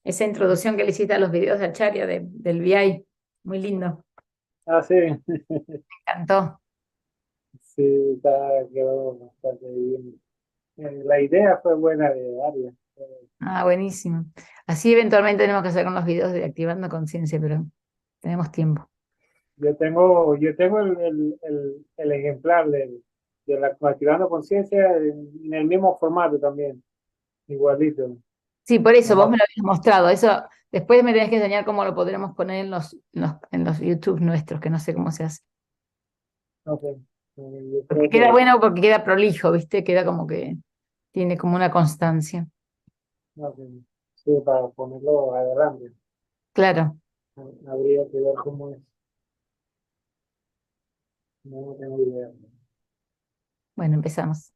esa introducción que le hiciste a los videos de Acharya del VI. Muy lindo, Ah, sí, me encantó. sí, está, quedó bastante bien. La idea fue buena de Arias. Ah, buenísimo. Así eventualmente tenemos que hacer con los videos de Activando Conciencia, pero tenemos tiempo. Yo tengo el ejemplar de la Activando Conciencia en el mismo formato también, igualito. Sí, por eso vos Nomás, me lo habías mostrado. Eso después me tenés que enseñar cómo lo podremos poner en los YouTube nuestros, que no sé cómo se hace. no sé, yo Porque creo queda que, bueno porque queda prolijo, ¿viste? Queda como que tiene como una constancia. no sé, sí, para ponerlo adelante, Claro. habría que ver cómo es, no tengo idea. Bueno, empezamos.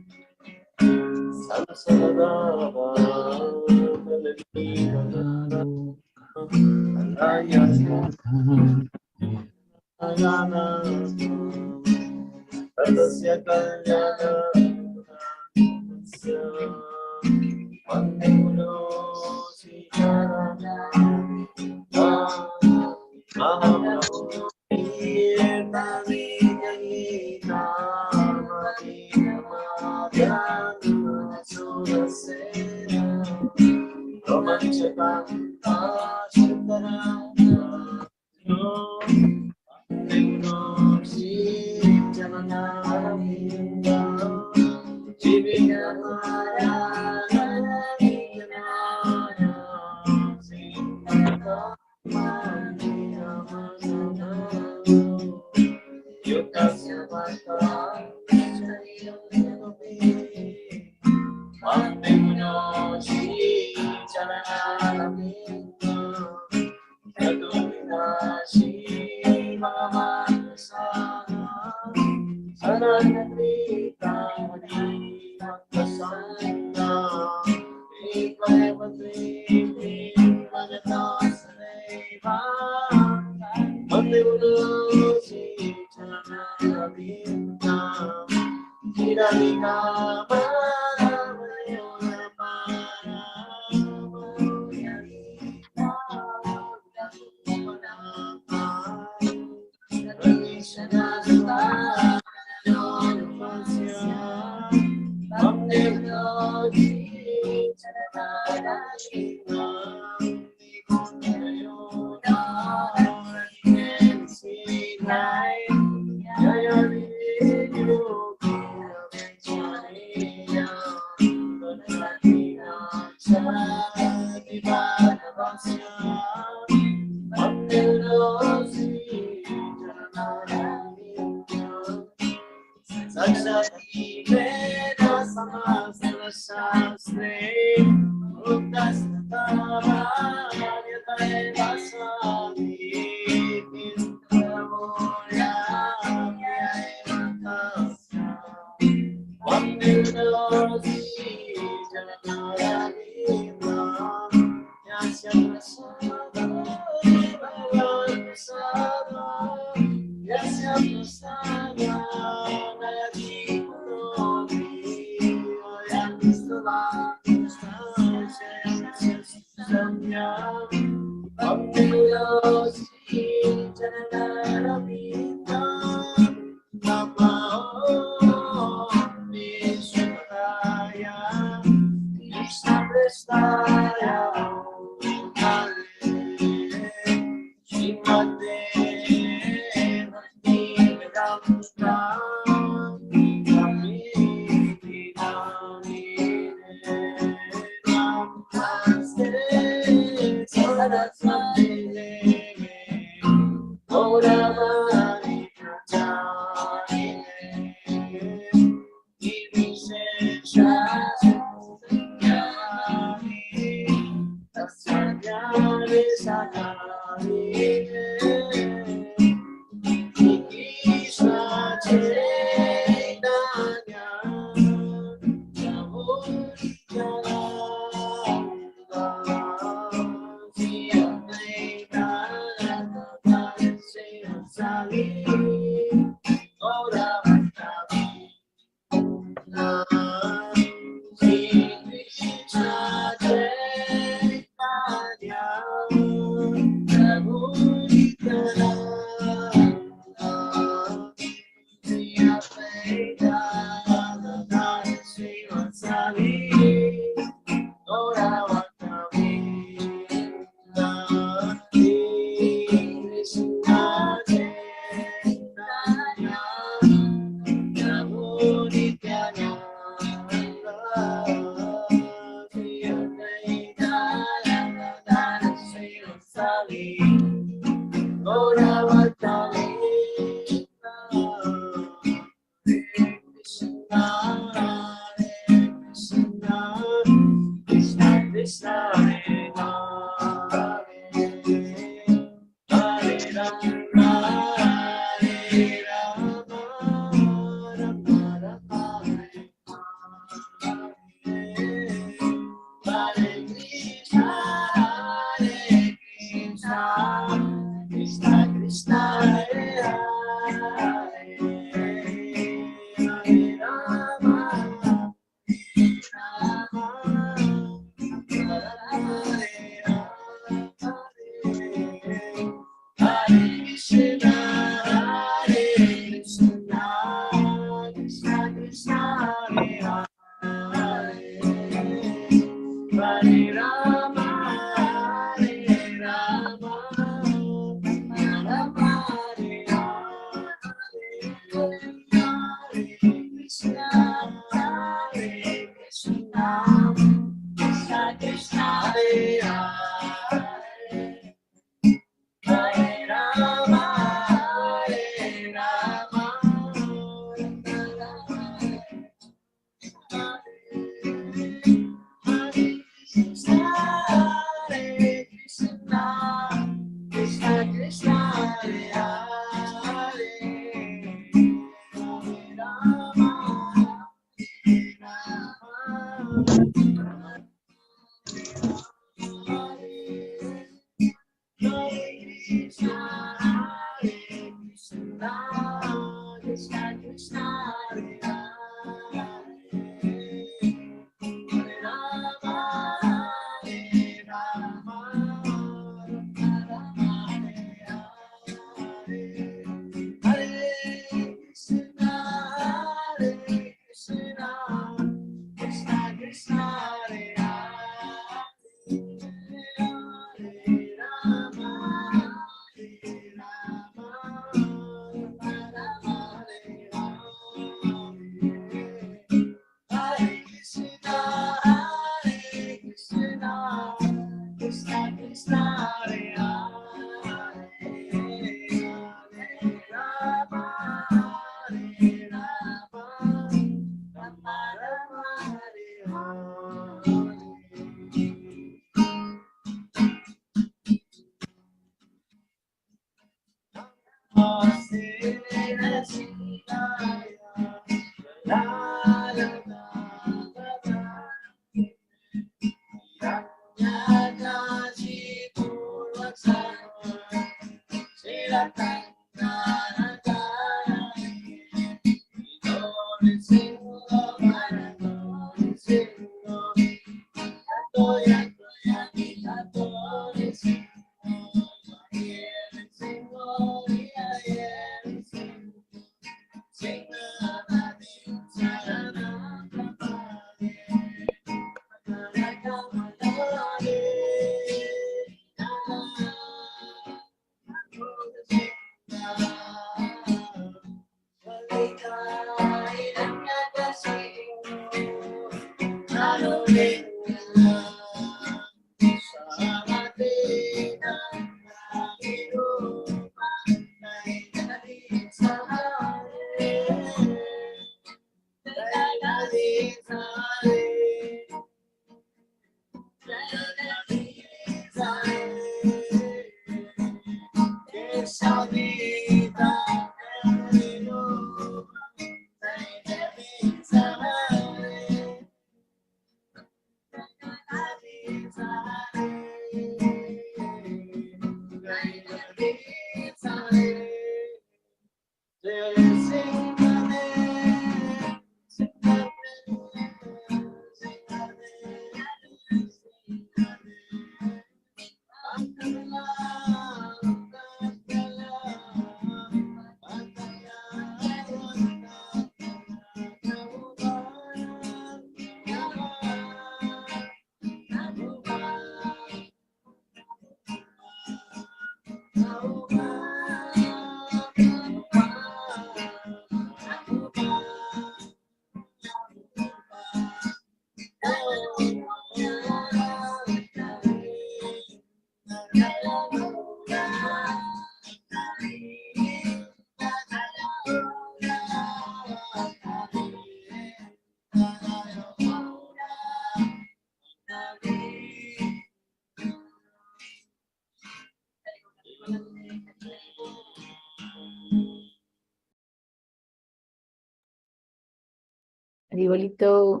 Haribolito.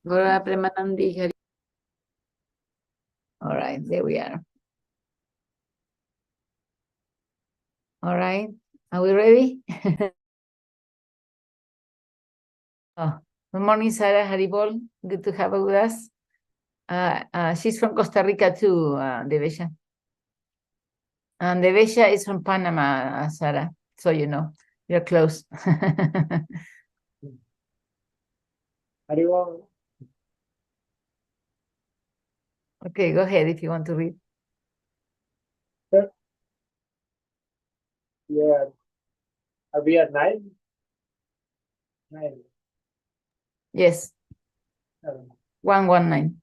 Gora Premanandi Hari. All right, there we are. All right, are we ready? Oh, good morning, Sarah Haribol. Good to have her with us. She's from Costa Rica too, Devesha. And Devesha is from Panama, Sarah. So you know, you're close. Haribol. Okay, go ahead if you want to read. Yeah. Are we at 9? 9. Yes. 119.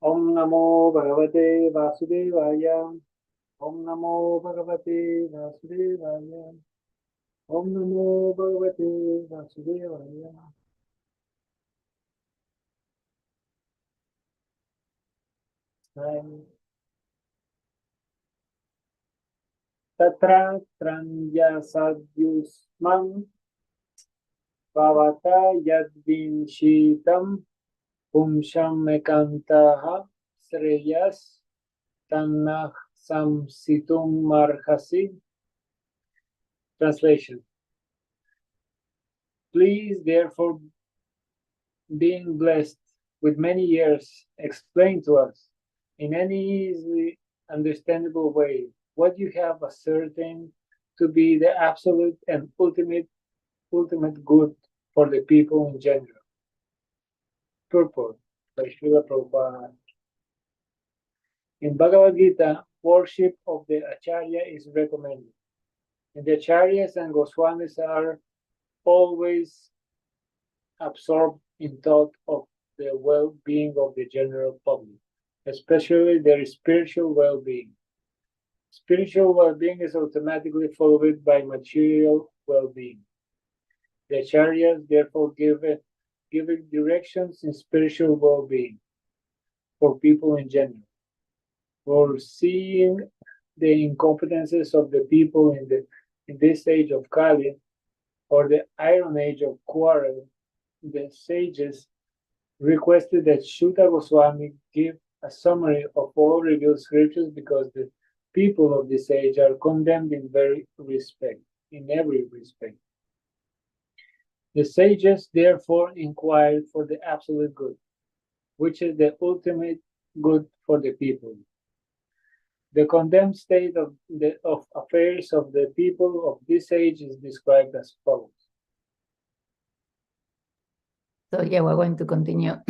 Om Namo Bhagavate Vasudevaya. Om Namo Bhagavate Vasudevaya. Om Namo Bhagavate Vasudevaya. 9. Tatra Tranyasadyusman Bhavata Yadvinshitam Pumsham Mekantaha Sreyas Tannah Samsitum Marhasi. Translation. Please, therefore, being blessed with many years, explain to us in any easily understandable way what you have ascertained to be the absolute and ultimate good for the people in general. Purport by Srila Prabhupada. In Bhagavad Gita, worship of the Acharya is recommended, and the Acharyas and Goswamis are always absorbed in thought of the well-being of the general public, especially their spiritual well-being. Spiritual well-being is automatically followed by material well-being. The Acharyas therefore give directions in spiritual well-being for people in general. Foreseeing the incompetences of the people in this age of Kali, or the Iron Age of quarrel, the sages requested that Shuta Goswami give a summary of all revealed scriptures because the people of this age are condemned in every respect. The sages therefore inquired for the absolute good, which is the ultimate good for the people. The condemned state of affairs of the people of this age is described as follows. So yeah, we're going to continue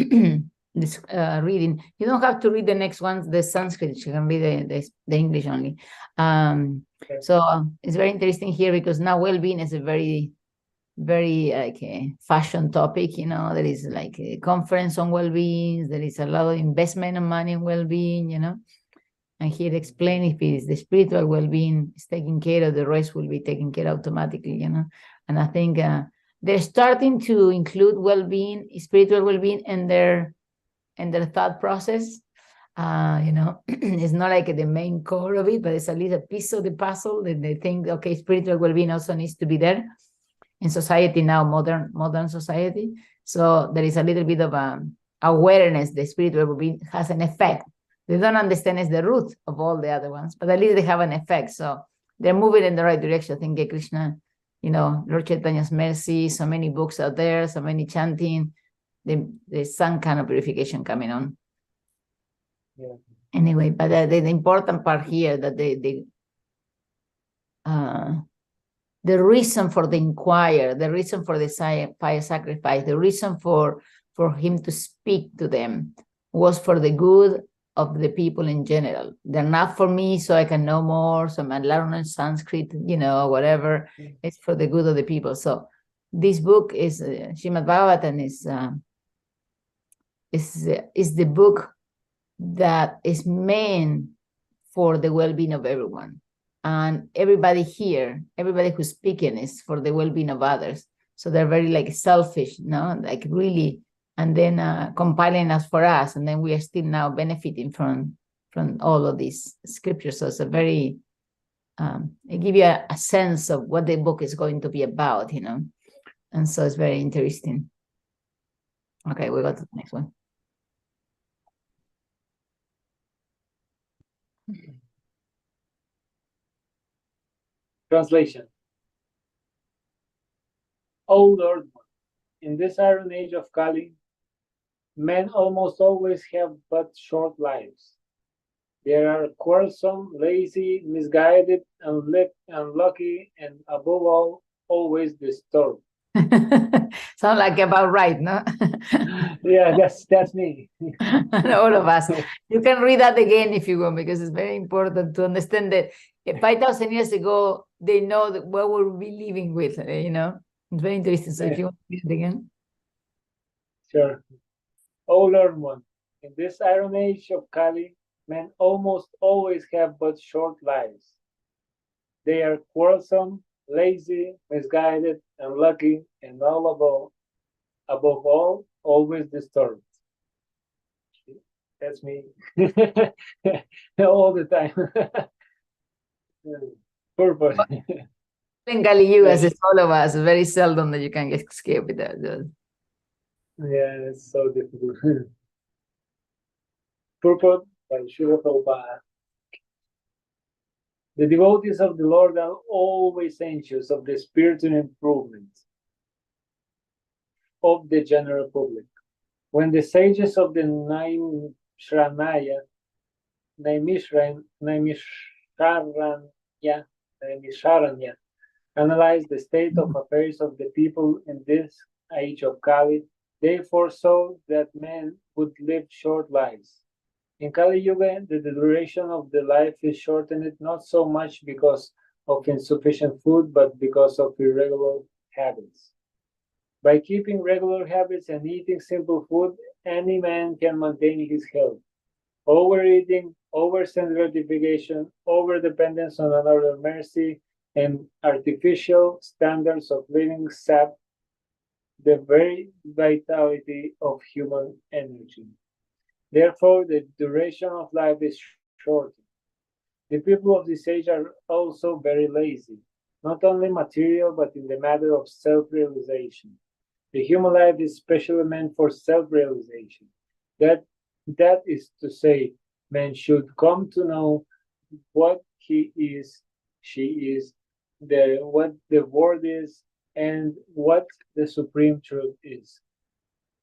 this reading. You don't have to read the next ones, the Sanskrit, you can read the English only. Okay. So it's very interesting here because now well-being is a very like a fashion topic, you know. There is like a conference on well-being, there is a lot of investment of money in well-being, you know. And here explain if it is the spiritual well-being is taken care of, the rest will be taken care of automatically, you know. And I think they're starting to include well-being, spiritual well-being in their thought process. You know, it's not like the main core of it, but it's at least a piece of the puzzle that they think, okay, spiritual well-being also needs to be there in society now, modern society. So there is a little bit of awareness that spiritual well-being has an effect. They don't understand it's the root of all the other ones, but at least they have an effect. So they're moving in the right direction. I think Krishna, you know, Lord Chaitanya's mercy, so many books out there, so many chanting, there's some kind of purification coming on. Yeah. Anyway, but the important part here that the reason for the inquiry, the reason for the fire sacrifice, the reason for for him to speak to them was for the good of the people in general. They're not for me so I can know more, so I'm learning Sanskrit, whatever. It's for the good of the people. So this book is Srimad Bhagavatam is the book that is meant for the well-being of everyone. And everybody here, everybody who's speaking is for the well-being of others. So they're very like selfish, like really, and then compiling us for us. And then we are still now benefiting from all of these scriptures. So it's a very, it gives you a sense of what the book is going to be about, And so it's very interesting. Okay, we go to the next one. Translation. O Lord, in this iron age of Kali, men almost always have but short lives. They are quarrelsome, lazy, misguided, unlucky, and above all, always disturbed. Sound like about right, no? Yeah, that's me. All of us. You can read that again if you want, because it's very important to understand that 5,000 years ago, they know that what we'll be living with, It's very interesting. So if you want to read it again. Sure. O Lord one, in this iron age of Kali, men almost always have but short lives. They are quarrelsome, lazy, misguided, unlucky, and above all, always disturbed. That's me. All the time. Purpose. Bengali, you as it's all of us, very seldom that you can escape with that. Yeah, it's so difficult. Purport by Srila Prabhupada. The devotees of the Lord are always anxious of the spiritual improvement of the general public. When the sages of the Naimisharanya analyze the state of affairs of the people in this age of Kali, they foresaw that men would live short lives. In Kali Yuga, the duration of the life is shortened not so much because of insufficient food, but because of irregular habits. By keeping regular habits and eating simple food, any man can maintain his health. Overeating, over-sense gratification, over-dependence on another mercy, and artificial standards of living sap the very vitality of human energy. Therefore, the duration of life is shortened. The people of this age are also very lazy, not only material, but in the matter of self-realization. The human life is specially meant for self-realization. That is to say, man should come to know what he is, she is, what the world is, and what the supreme truth is.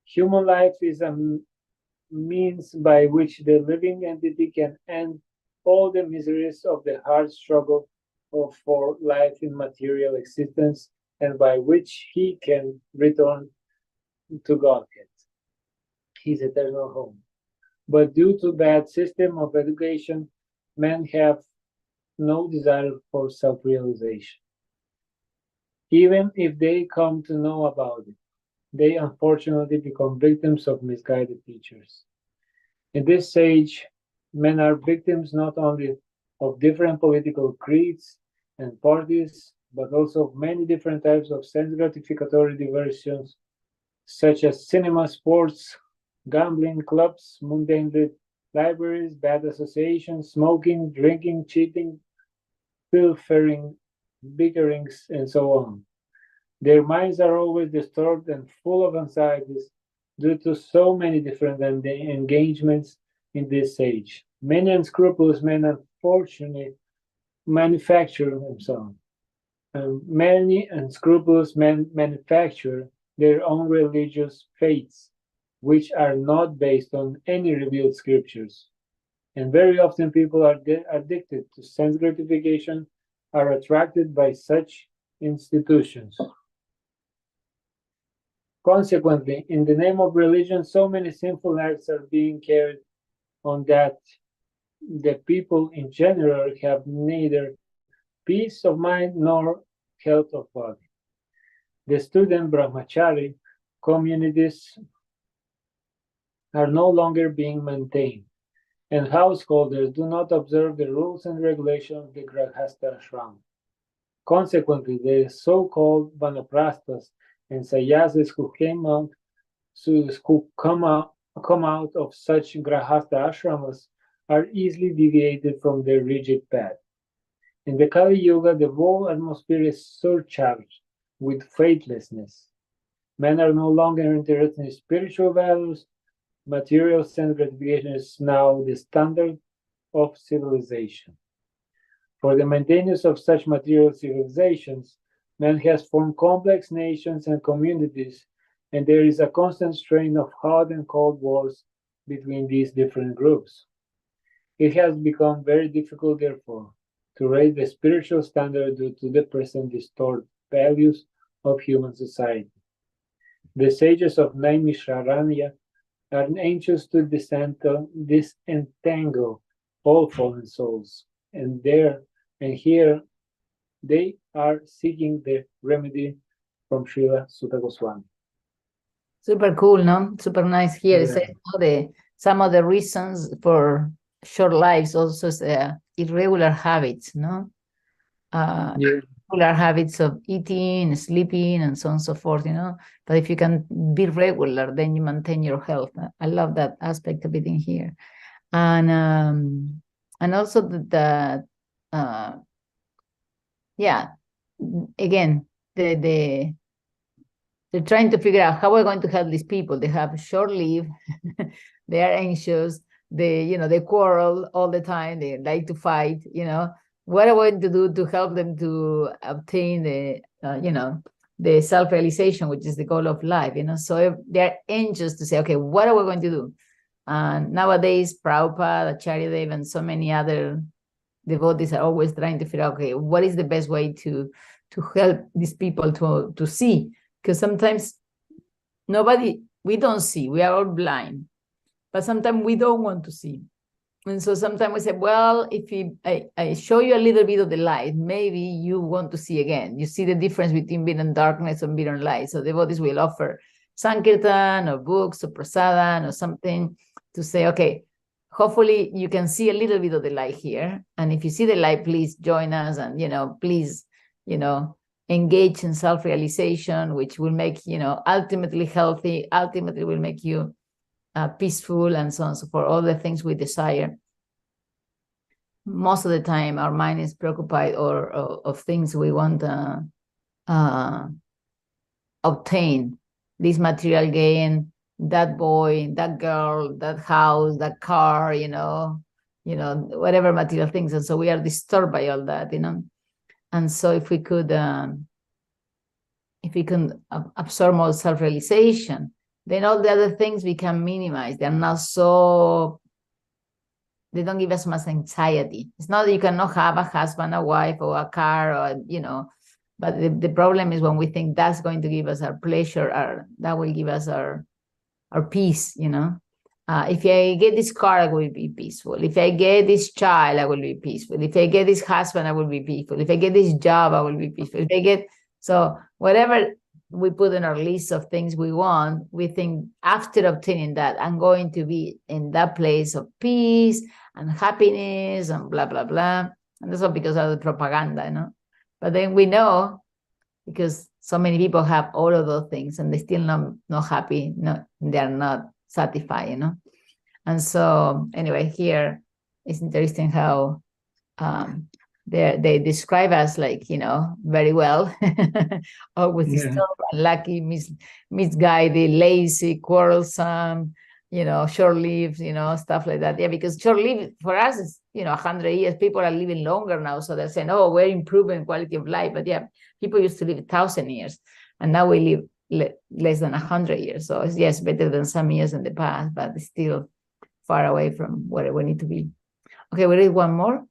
Human life is a means by which the living entity can end all the miseries of the hard struggle for life in material existence, and by which he can return to Godhead, his eternal home. But due to bad system of education, men have no desire for self-realization. Even if they come to know about it, they unfortunately become victims of misguided teachers. In this stage, men are victims not only of different political creeds and parties, but also of many different types of sense gratificatory diversions, such as cinema, sports, gambling, clubs, mundane libraries, bad associations, smoking, drinking, cheating, pilfering, bickerings, and so on. Their minds are always disturbed and full of anxieties due to so many different engagements in this age. Many unscrupulous men unfortunately manufacture themselves. Many unscrupulous men manufacture their own religious faiths, which are not based on any revealed scriptures. And very often people are addicted to sense gratification, are attracted by such institutions. Consequently, in the name of religion, so many sinful acts are being carried on that the people in general have neither peace of mind nor health of body. The student brahmachari communities are no longer being maintained, and householders do not observe the rules and regulations of the grahastha ashram. Consequently, the so-called vanaprasthas and sannyasis who come out of such grahastha ashramas are easily deviated from their rigid path. In the Kali Yuga, the whole atmosphere is surcharged with faithlessness. Men are no longer interested in spiritual values. Material sense gratification is now the standard of civilization. For the maintenance of such material civilizations, man has formed complex nations and communities, and there is a constant strain of hot and cold wars between these different groups. It has become very difficult, therefore, to raise the spiritual standard due to the present distorted values of human society. The sages of Naimisharanya are anxious to disentangle all fallen souls, and here they are seeking the remedy from Srila Sutta Goswami. Super cool, no? Super nice here. It Yeah. says, some of the reasons for short lives also is irregular habits, no? Yeah. Regular habits of eating, sleeping, and so on and so forth, But if you can be regular, then you maintain your health. I love that aspect of it in here. And also again, they're trying to figure out how we're going to help these people. They have short leave, they are anxious, they quarrel all the time, they like to fight, What are we going to do to help them to obtain the self-realization, which is the goal of life, So they're anxious to say, okay, what are we going to do? And nowadays, Prabhupada, Acharya, and so many other devotees are always trying to figure out, okay, what is the best way to help these people to see? Because sometimes we don't see, we are all blind, but sometimes we don't want to see. And so sometimes we say, well, if I show you a little bit of the light, maybe you want to see again. You see the difference between being in darkness and being in light. So devotees will offer Sankirtan or books or prasadam or something to say, okay, hopefully you can see a little bit of the light here. And if you see the light, please join us and, please, engage in self-realization, which will make, ultimately healthy, ultimately will make you peaceful, and so on and so forth, all the things we desire. Most of the time, our mind is preoccupied or of things we want to obtain, this material gain, that boy, that girl, that house, that car, whatever material things. And so we are disturbed by all that, And so if we can absorb more self-realization, then all the other things become minimized. They're not they don't give us much anxiety. It's not that you cannot have a husband, a wife, or a car, or, but the problem is when we think that's going to give us our pleasure, that will give us our peace, If I get this car, I will be peaceful. If I get this child, I will be peaceful. If I get this husband, I will be peaceful. If I get this job, I will be peaceful. So whatever we put in our list of things we want, we think after obtaining that, I'm going to be in that place of peace and happiness and blah, blah, blah. And that's all because of the propaganda, But then we know, because so many people have all of those things and they're still not happy, they're not satisfied, And so anyway, here it's interesting how they describe us like, very well, always disturbed, unlucky, misguided, lazy, quarrelsome, short-lived, stuff like that. Yeah, because short-lived for us is, 100 years. People are living longer now, so they're saying, oh, we're improving quality of life. But yeah, people used to live 1,000 years, and now we live less than 100 years. So it's, yes, better than some years in the past, but it's still far away from where we need to be. Okay, we read one more.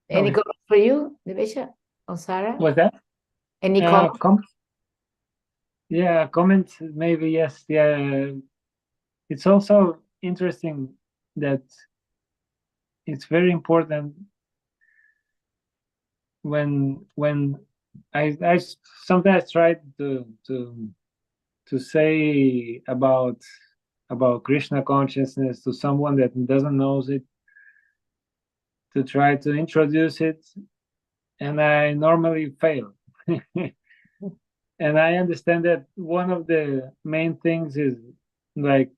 Any comment for you, Devesha or Sarah? What's that? Any comment? Yeah, comment maybe, yes. Yeah, it's also interesting that it's very important when I sometimes try to say about Krishna consciousness to someone that doesn't knows it, to try to introduce it, and I normally fail. And I understand that one of the main things is like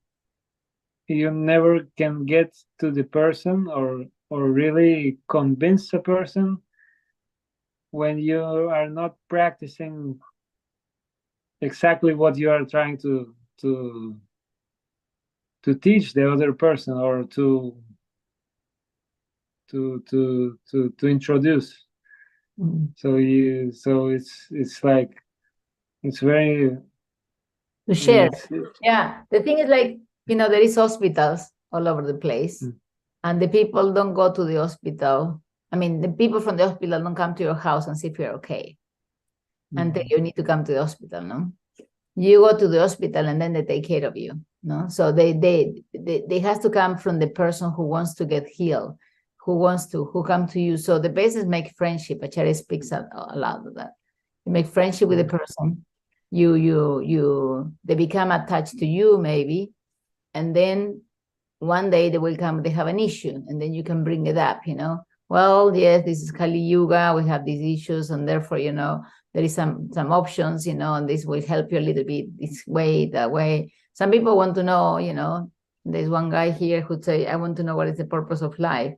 you never can get to the person or really convince a person when you are not practicing exactly what you are trying to teach the other person or to introduce. So it's like it's very To share. it's Yeah, the thing is like, there is hospitals all over the place, and the people don't go to the hospital. I mean, the people from the hospital don't come to your house and see if you're okay until you need to come to the hospital, no? You go to the hospital and then they take care of you, no? So they has to come from the person who wants to get healed, who come to you. So the basis make friendship. Acharya speaks a lot of that. You make friendship with the person. They become attached to you maybe, and then one day they will come, they have an issue, and then you can bring it up, well, yes, this is Kali Yuga, we have these issues, and therefore, there is some options, and this will help you a little bit, this way, that way. Some people want to know, there's one guy here who say, I want to know what is the purpose of life.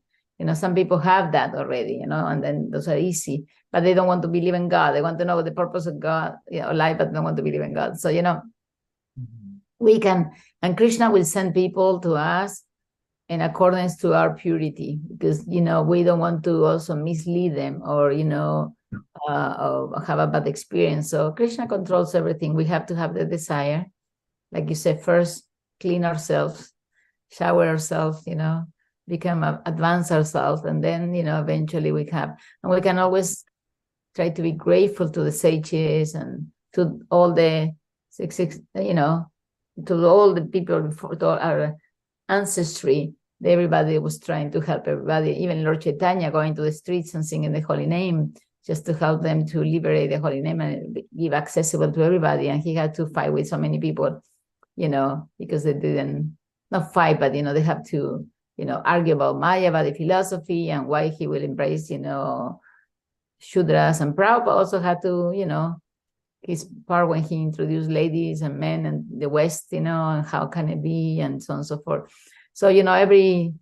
Some people have that already, and then those are easy, but they don't want to believe in God. They want to know the purpose of God, life, but don't want to believe in God. So, we can, and Krishna will send people to us in accordance to our purity, because we don't want to also mislead them or or have a bad experience. So Krishna controls everything. We have to have the desire, like you said, first clean ourselves, shower ourselves, advance ourselves, and then eventually we can always try to be grateful to the sages and to all the to all the people before, to our ancestry. Everybody was trying to help everybody, even Lord Chaitanya going to the streets and singing the holy name just to help them to liberate the holy name and give accessible to everybody. And he had to fight with so many people, because they didn't, not fight, but they have to argue about Mayavadi philosophy and why he will embrace Shudras. And Prabhupada also had to his part when he introduced ladies and men and the West, and how can it be, and so on and so forth. So, every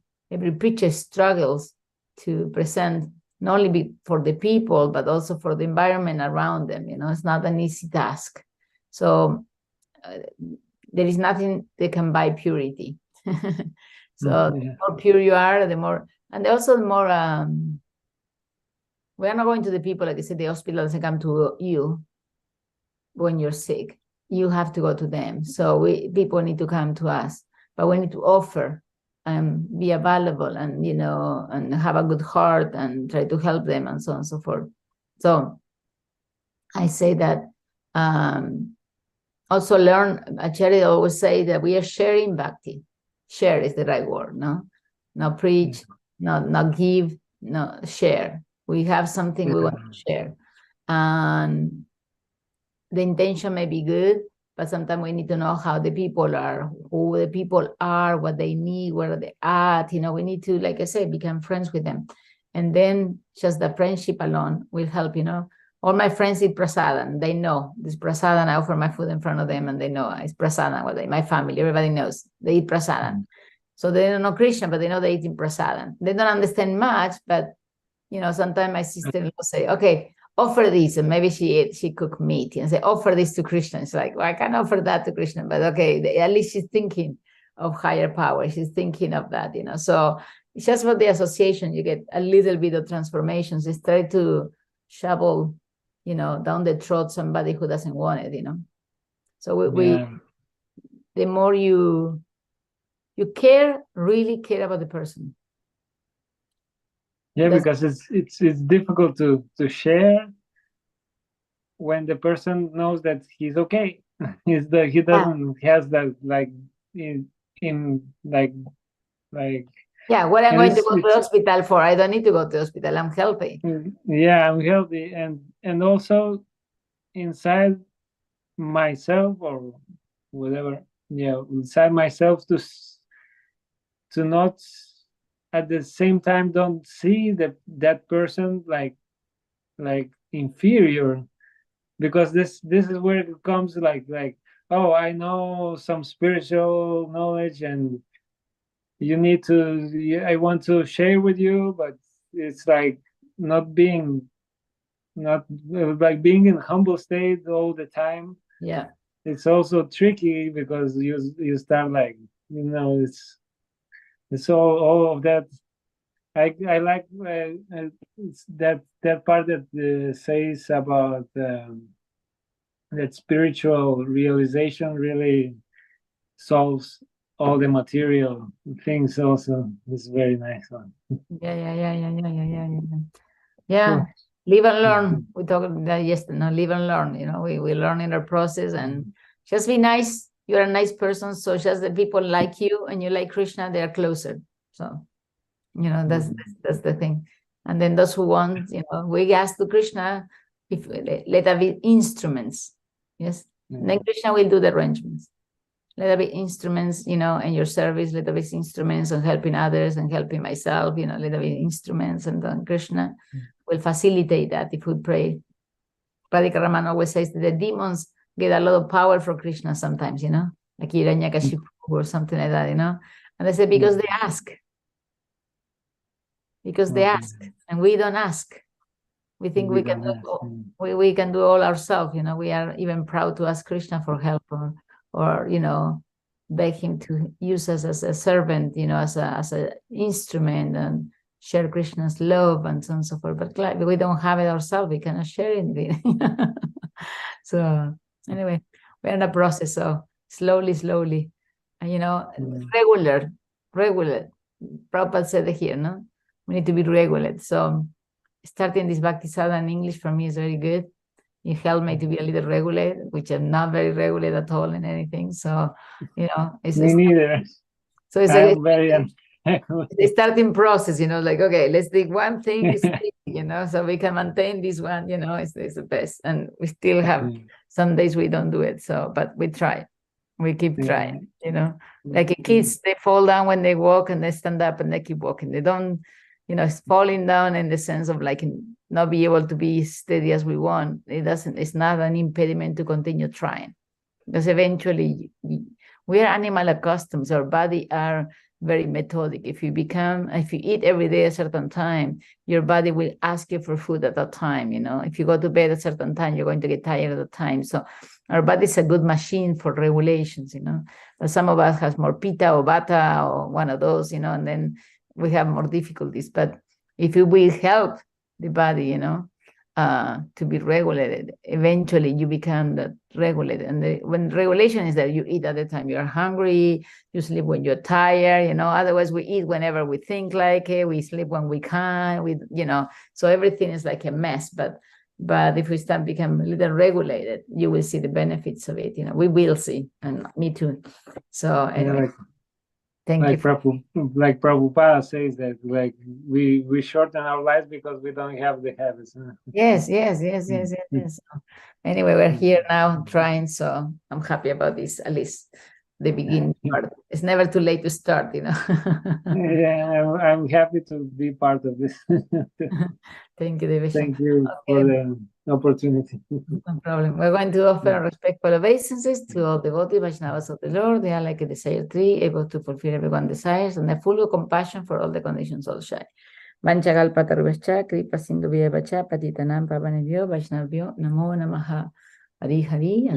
preacher struggles to present not only for the people, but also for the environment around them. It's not an easy task. So there is nothing that can buy purity. So the more pure you are, the more, and also the more, we are not going to the people, like I said, the hospital doesn't come to you when you're sick. You have to go to them. So people need to come to us, but we need to offer and be available, and and have a good heart and try to help them, and so on and so forth. So I say that also learn. Acharya always say that we are sharing bhakti. Share is the right word, no? Not preach, not give, no, share. We have something we want to share, and the intention may be good, but sometimes we need to know how the people are, who the people are, what they need, where they're at. We need to, like I said, become friends with them. And then just the friendship alone will help. All my friends eat prasadam. They know this prasadam. I offer my food in front of them, and they know it's prasadam. Well, my family, everybody knows they eat prasadam. So they don't know Krishna, but they know they eat in prasadam. They don't understand much, but sometimes my sister will say, okay, offer this, and maybe she cook meat and say, offer this to Krishna. It's like, well, I can't offer that to Krishna, but okay, at least she's thinking of higher power. She's thinking of that, So it's just for the association, you get a little bit of transformations. It's try to shovel, down the throat somebody who doesn't want it, So we the more you really care about the person. Yeah, because it's difficult to share when the person knows that he's okay. is that he doesn't has that like in like Yeah, what I'm and going to it's, go to the hospital for? I don't need to go to the hospital. I'm healthy. yeah, I'm healthy, and also inside myself or whatever, yeah, inside myself to not at the same time don't see that person like inferior, because this is where it comes like, oh, I know some spiritual knowledge and you need to, I want to share with you, but it's like not being not like being in humble state all the time. Yeah. It's also tricky because you start like, it's all of that. I like it's that part that says about that spiritual realization really solves all the material things. Also, it's very nice one. Yeah. Cool. Live and learn. We talked about that yesterday. No, live and learn. We learn in our process, and just be nice. You're a nice person, so just the people like you and you like Krishna, they are closer. So that's the thing. And then those who want, we ask to Krishna, if let there be instruments. Yes. And then Krishna will do the arrangements. Let there be instruments, in your service. Let there be instruments on helping others and helping myself. Let there be instruments, and then Krishna will facilitate that if we pray. Radhika Raman always says that the demons get a lot of power from Krishna sometimes, like Hiranyakashipu or something like that, and they say because they ask. Because they ask, and we don't ask. We think we can do all ourselves. We are even proud to ask Krishna for help, or beg him to use us as a servant, as an instrument and share Krishna's love and so on and so forth. But we don't have it ourselves. We cannot share it. So anyway, we're in a process. So slowly, and regular. Prabhupada said it here, no? We need to be regular. So starting this Bhakti Sadhana in English for me is very good. It helped me to be a little regular, which I'm not very regular at all in anything. So, it's me neither. So it's a starting process, like, okay, let's take one thing, so we can maintain this one, it's the best. And we still have some days we don't do it. So, but we try. We keep trying, like kids, they fall down when they walk and they stand up and they keep walking. They don't, it's falling down in the sense of like not be able to be steady as we want. It's not an impediment to continue trying, because eventually we are animal accustomed. Our body are very methodic. If you eat every day at a certain time, your body will ask you for food at that time. If you go to bed at a certain time, you're going to get tired at the time. So our body is a good machine for regulations, But some of us has more pitta or vata or one of those, and then we have more difficulties. But if we help the body, to be regulated, eventually you become that regulated. And when regulation is that you eat at the time you're hungry, you sleep when you're tired, otherwise we eat whenever we think like it, we sleep when we can, so everything is like a mess. But if we start become a little regulated, you will see the benefits of it. We will see, and me too. So anyway, thank you. Like Prabhupada says that like we shorten our lives because we don't have the habits. Yes. Anyway, we're here now trying, so I'm happy about this, at least the beginning part. It's never too late to start, Yeah, I'm happy to be part of this. Thank you, Deveshan. Thank you for the opportunity. No problem. We're going to offer respectful obeisances to all devotees, Vaishnavas of the Lord. They are like a desire tree, able to fulfill everyone's desires, and they're full of compassion for all the conditions all shy. Vanchagalpatarubhascha, kripa sindhu vyevacha, patitanam pavanebhyo, Vaishnavbhyo, namo namaha. Hari Hari.